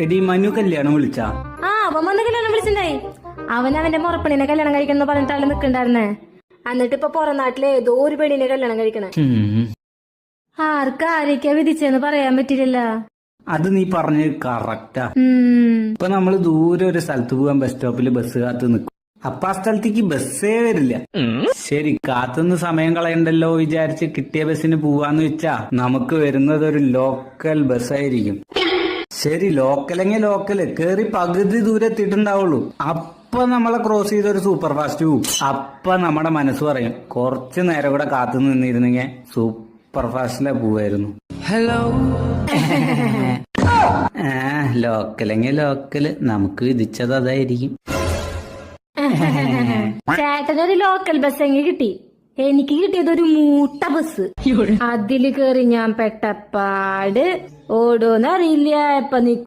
എടി മനു കല്യാണം വിളിച്ചാ? അവൻ വന്ന് കല്യാണം വിളിച്ചിണ്ടായി. അവൻ അവന്റെ മുറപ്പണിനെ കല്യാണം കഴിക്കണം പറഞ്ഞിട്ടാണ് നിക്കണ്ടായിരുന്നേ. എന്നിട്ട് ഇപ്പൊ പുറം നാട്ടിലെ ഏതോ ഒരു പെണ്ണിനെ കല്യാണം കഴിക്കണേ. ആർക്കാരൊക്കെയാ വിധിച്ചെന്ന് പറയാൻ പറ്റില്ലല്ല. അത് നീ പറഞ്ഞത് കറക്റ്റാ. ഇപ്പൊ നമ്മള് ദൂരെ ഒരു സ്ഥലത്ത് പോകാൻ ബസ് സ്റ്റോപ്പിൽ ബസ് കാത്ത് നിൽക്കും. അപ്പൊ ആ സ്ഥലത്തേക്ക് ബസ്സേ വരില്ല. ശരി, കാത്തുനിന്ന് സമയം കളയണ്ടല്ലോ വിചാരിച്ച് കിട്ടിയ ബസ്സിന് പോവാന്ന് വെച്ചാ നമുക്ക് വരുന്നത് ഒരു ലോക്കൽ ബസ്സായിരിക്കും. ശരി, ലോക്കലെങ്കിൽ ലോക്കല് കേറി പകുതി ദൂരെ എത്തിയിട്ടുണ്ടാവുള്ളൂ. അപ്പൊ നമ്മളെ ക്രോസ് ചെയ്തൊരു സൂപ്പർ ഫാസ്റ്റ് പോവും. അപ്പൊ നമ്മുടെ മനസ്സ് പറയും കുറച്ചു നേരം കൂടെ കാത്തു നിന്നിരുന്നെങ്കിൽ സൂപ്പർ ഫാസ്റ്റിലെ പോവായിരുന്നു. ഹലോ ലോക്കലെങ്കിൽ ലോക്കല് നമുക്ക് വിധിച്ചത് അതായിരിക്കും. ചേട്ടനൊരു ലോക്കൽ ബസ് എങ്കിൽ കിട്ടി. എനിക്ക് കിട്ടിയത് ഒരു മൂട്ട ബസ്. അതില് കേറി ഞാൻ പെട്ടപ്പാട് ഓടോന്നറിയില്ല. എപ്പ